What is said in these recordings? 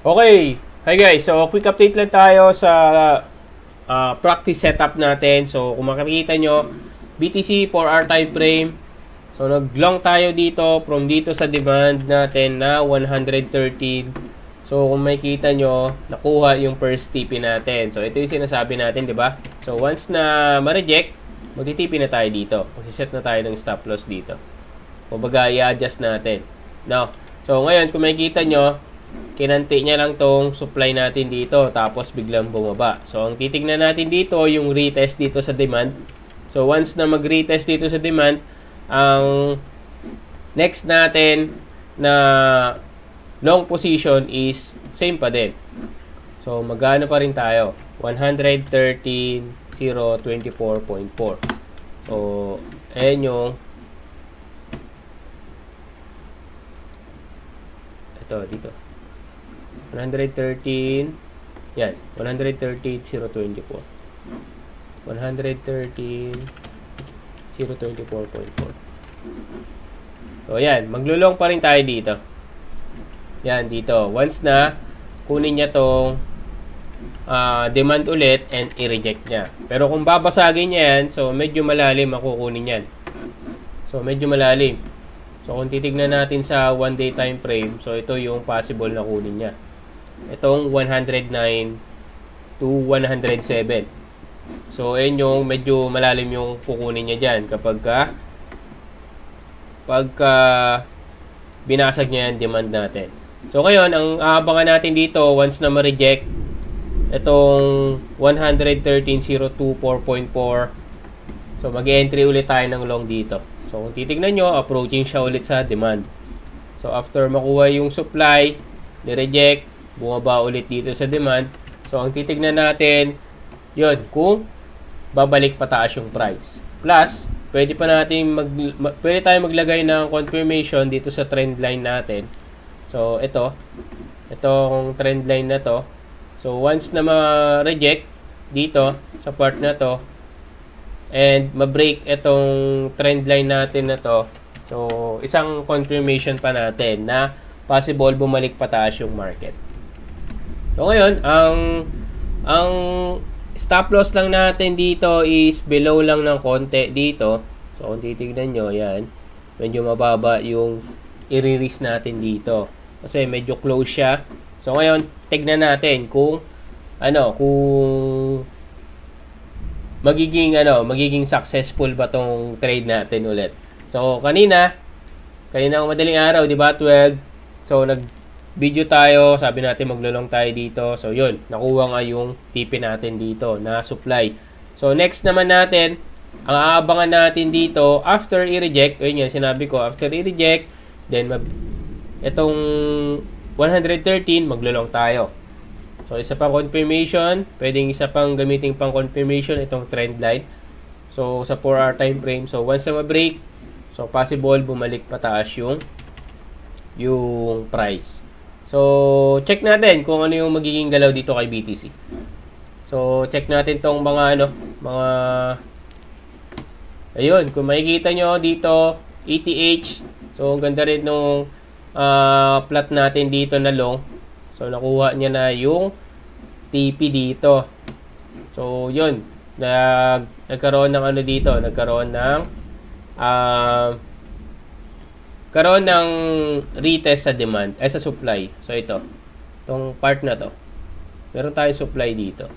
Okay. Hi guys. So, quick update lang tayo sa practice setup natin. So, kung makikita nyo, BTC 4-hour time frame. So, nag-long tayo dito from dito sa demand natin na 113. So, kung makikita nyo, nakuha yung first TP natin. So, ito yung sinasabi natin, di ba? So, once na ma-reject, magti-TP na tayo dito. Magsiset na tayo ng stop loss dito. Kumbaga, i-adjust natin. Now, so ngayon, kung makikita nyo, kinanti niya lang tong supply natin dito, tapos biglang bumaba. So, ang titignan natin dito, yung retest dito sa demand. So, once na mag-retest dito sa demand, ang next natin na long position is same pa din. So, magano pa rin tayo? 113,024.4. So, ayan yung ito, dito. 113, yan, 113,024. 113,024.4. So, yan, maglulong pa rin tayo dito. Yan, dito. Once na kunin niya tong demand ulit and i-reject niya. Pero kung babasagin niya yan, so medyo malalim ang kukunin yan. So, medyo malalim. So, kung titignan natin sa 1-day time frame, so ito yung possible na kunin niya. Itong 109 to 107. So, ayun yung medyo malalim yung kukunin niya dyan kapag pagka binasag niya yung demand natin. So, ngayon, ang aabangan natin dito, once na ma-reject, itong 113,024.4. So, mag-entry ulit tayo ng long dito. So, kung titignan nyo, approaching siya ulit sa demand. So, after makuha yung supply, ni-reject, bumaba ulit dito sa demand. So, ang titignan natin, yun, kung babalik pataas yung price. Plus, pwede tayong maglagay ng confirmation dito sa trend line natin. So, itong trend line na to. So, once na ma-reject dito sa part na to, and ma-break itong trend line natin na to, so, isang confirmation pa natin na possible bumalik pataas yung market. So, ngayon, ang stop loss lang natin dito is below lang ng konti dito. So, kung titignan nyo, yan, medyo mababa yung i-release natin dito. Kasi medyo close siya. So, ngayon, tignan natin kung magiging successful ba tong trade natin ulit. So, kanina madaling araw, di ba, 12. So, nag-video tayo, sabi natin maglulong tayo dito. So, yun, nakuha nga yung TP natin dito na supply. So, next naman natin, ang aabangan natin dito, after i-reject, yun yan, sinabi ko, after i-reject, then, itong 113, maglulong tayo. So, isa pang confirmation, pwedeng isa pang gamitin pang confirmation itong trend line. So, sa 4-hour time frame. So, once na ma-break, so, possible bumalik pataas yung price. So, check natin kung ano yung magiging galaw dito kay BTC. So, check natin tong ayun, kung makikita nyo dito, ETH. So, ang ganda rin nung plot natin dito na long. So, nakuha niya na yung TP dito. So, yun. Nagkaroon ng dito. Nagkaroon ng retest sa demand. Sa supply. So, ito. Itong part na to. Meron tayong supply dito.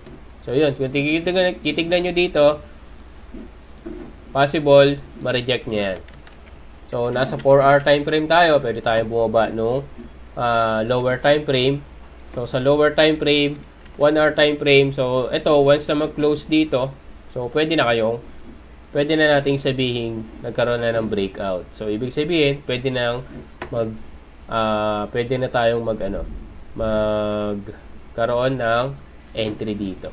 So, yun. Kung titignan nyo dito, possible, ma-reject niya yan. So, nasa 4-hour time frame tayo. Pwede tayong bumaba nung lower time frame. So, sa lower time frame, 1-hour time frame. So, ito, once na mag-close dito, so, pwede na nating sabihin, nagkaroon na ng breakout. So, ibig sabihin, pwede na tayong magkaroon ng entry dito.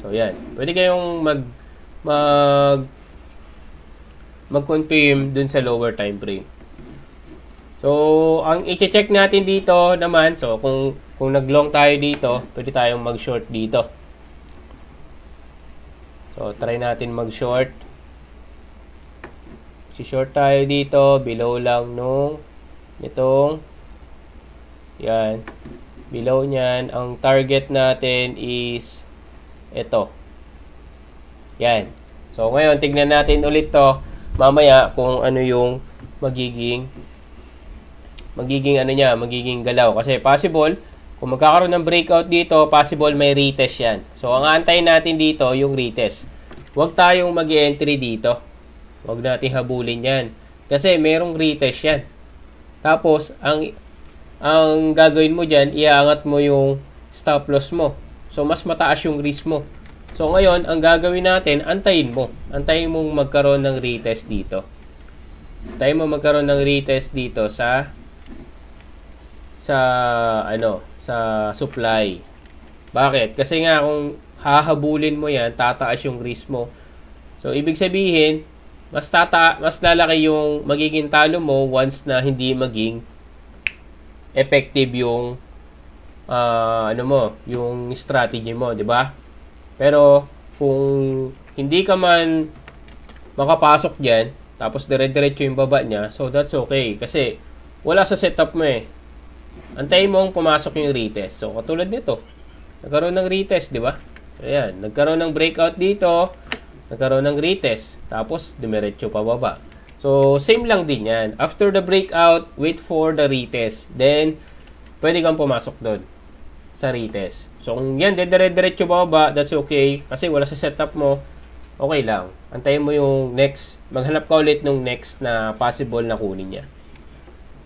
So, yan. Pwede kayong mag-confirm dun sa lower time frame. So, ang i-check natin dito naman, so, kung nag-long tayo dito, pwede tayong mag-short dito. So, try natin mag-short. Si-short tayo dito, below lang nung itong yan. Below niyan, ang target natin is ito. Yan. So, ngayon, tignan natin ulit to mamaya kung ano yung magiging galaw. Kasi possible, kung magkakaroon ng breakout dito, possible may retest yan. So, ang aantayin natin dito, yung retest. Huwag tayong mag-entry dito. Huwag natin habulin yan. Kasi merong retest yan. Tapos, ang gagawin mo dyan, iaangat mo yung stop loss mo. So, mas mataas yung risk mo. So, ngayon, ang gagawin natin, antayin mo. Antayin mong magkaroon ng retest dito. Antayin mo magkaroon ng retest dito sa supply. Bakit? Kasi nga, kung hahabulin mo yan, tataas yung risk mo. So, ibig sabihin, mas lalaki yung magiging talo mo once na hindi maging effective yung yung strategy mo, 'di ba? Pero kung hindi ka man makapasok diyan, tapos dire-diretso yung baba niya, so that's okay kasi wala sa setup mo eh. Antayin mo pumasok yung retest. So katulad nito, nagkaroon ng retest, 'di ba? Ayan, nagkaroon ng breakout dito, nagkaroon ng retest, tapos dumiretso pa baba. So, same lang din yan. After the breakout, wait for the retest. Then, pwede kang pumasok doon sa retest. So, kung yan, dire-diretso baba, that's okay. Kasi wala sa setup mo, okay lang. Antayin mo yung next. Maghanap ka ulit nung next na possible na kunin niya.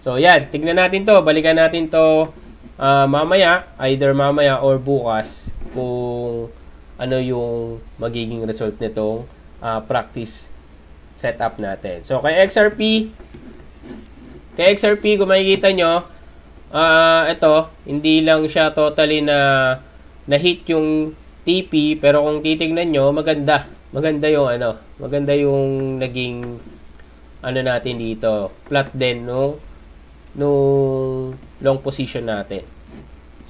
So, yan. Tignan natin to. Balikan natin to mamaya. Either mamaya or bukas. Kung ano yung magiging result nitong practice setup natin. So, kay XRP, kung makikita nyo, ito, hindi lang siya totally na hit yung TP, pero kung titignan nyo, maganda yung naging natin dito, flat din nung long position natin.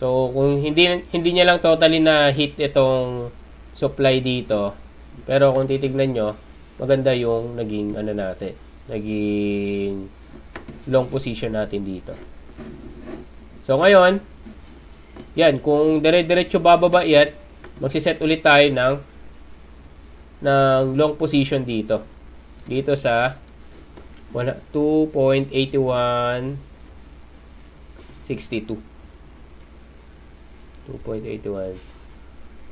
So, kung hindi niya lang totally na hit itong supply dito, pero kung titignan nyo, maganda yung naging naging long position natin dito. So ngayon, yan, kung dire-diretso bababa yan, magsiset ulit tayo ng long position dito. Dito sa 2.8162. 2.81.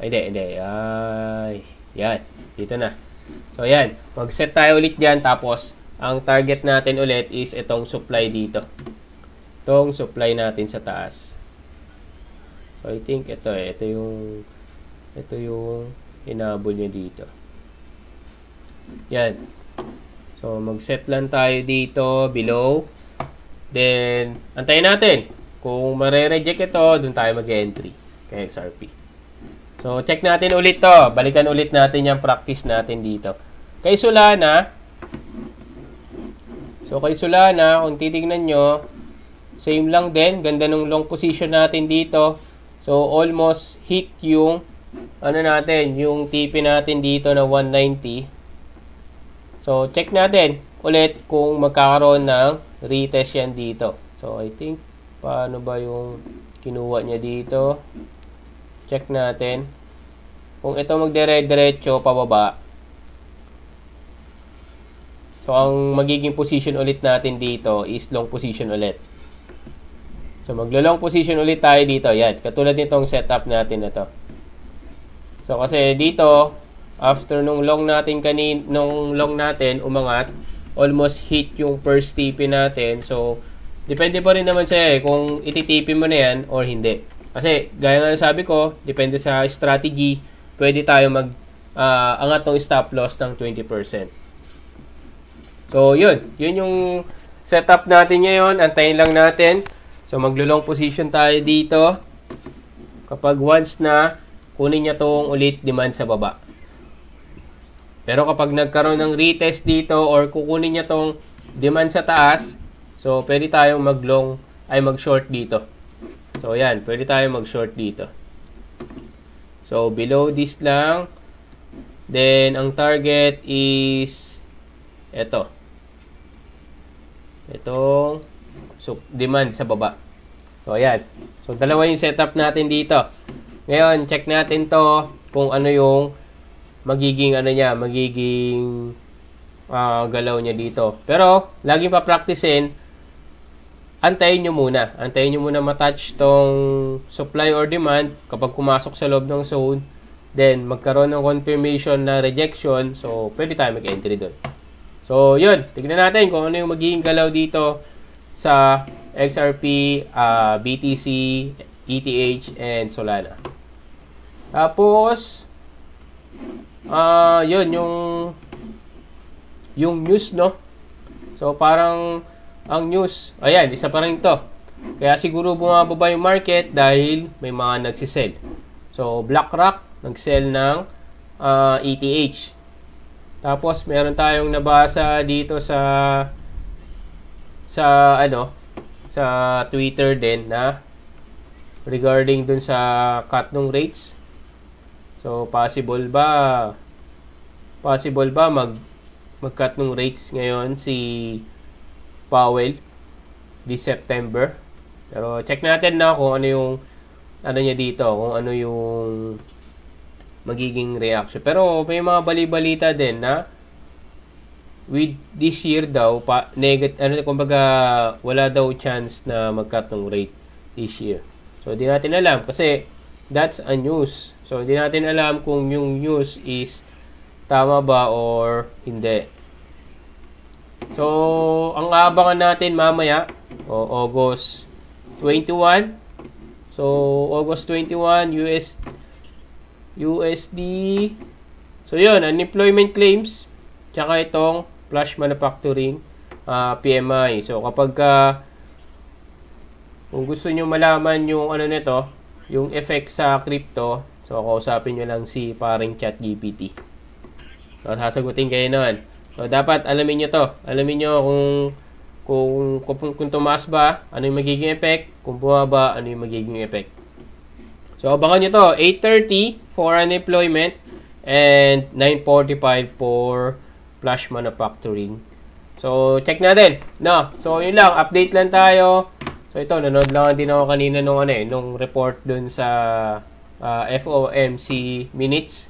Ay, hindi. Ay, yan. Dito na. So, yan. Mag-set tayo ulit dyan. Tapos, ang target natin ulit is itong supply dito. Itong supply natin sa taas. So, I think ito eh. Ito yung hinabol nyo dito. Yan. So, mag-set lang tayo dito below. Then, antayin natin. Kung mare-reject ito, dun tayo mag-entry kay XRP. So, check natin ulit to. Balikan ulit natin yung practice natin dito. Kay Solana, kung titignan nyo, same lang din. Ganda ng long position natin dito. So, almost hit yung, yung TP natin dito na 190. So, check natin ulit kung magkakaroon ng retest yan dito. So, I think, paano ba yung kinuha niya dito? Check natin. Kung ito magdire-diretso pababa. So, ang magiging position ulit natin dito is long position ulit. So, maglo-long position ulit tayo dito. Yan. Katulad nitong setup natin na to. So, kasi dito, after nung long natin umangat, almost hit yung first TP natin. So, depende pa rin naman sa'yo kung ititipi mo na yan or hindi. Kasi, gaya nga sabi ko, depende sa strategy, pwede tayo angat ng stop loss ng 20%. So, yun. Yun yung setup natin ngayon. Antayin lang natin. So, maglo-long position tayo dito. Kapag once na, kunin niya tong ulit demand sa baba. Pero kapag nagkaroon ng retest dito or kukunin niya tong demand sa taas, so, pwede tayong mag-short dito. So, yan. Pwede tayong mag-short dito. So, below this lang. Then, ang target is ito. Itong demand sa baba. So, ayan. So, dalawa yung setup natin dito. Ngayon, check natin to kung ano yung magiging galaw niya dito. Pero, laging pa-practicein, antayin nyo muna. Antayin nyo muna matouch tong supply or demand kapag pumasok sa loob ng zone. Then, magkaroon ng confirmation na rejection. So, pwede tayo mag-entry doon. So, yun. Tignan natin kung ano yung magiging galaw dito sa XRP, BTC, ETH, and Solana. Tapos, yun, yung news, no? So, parang, ang news, ayan, isa pa rin ito. Kaya siguro bumababa yung market dahil may mga nagsisell. So, BlackRock, nag-sell ng ETH. Tapos, meron tayong nabasa dito sa Twitter din na regarding dun sa cut ng rates. So, possible ba mag-cut ng rates ngayon si Powell this September? Pero check natin na kung ano yung niya dito, kung ano yung magiging reaction. Pero may mga bali-balita din na with this year daw kumbaga wala daw chance na mag-cut ng rate this year. So di natin alam kasi that's a news. So di natin alam kung yung news is tama ba or hindi. So ang aabangan natin mamaya August 21. So August 21 USD. So yun, unemployment claims tsaka itong flash manufacturing PMI. So kapag kung gusto nyo malaman yung nito, yung effect sa crypto, so kausapin nyo lang si paring ChatGPT. So sasagutin kayo noon. So dapat alamin nyo to. Alamin nyo kung tumaas ba, ano yung magiging effect, kung bumaba, ano yung magiging effect. So abangan nyo to, 8:30 for unemployment and 9:45 for flash manufacturing. So, check natin. No? So, yun lang. Update lang tayo. So, ito. Nanood lang din ako kanina nung report dun sa FOMC minutes.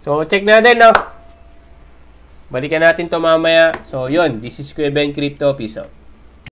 So, check natin, no? Balikan natin to mamaya. So, yun. This is Kuya Ben Crypto. Peace out.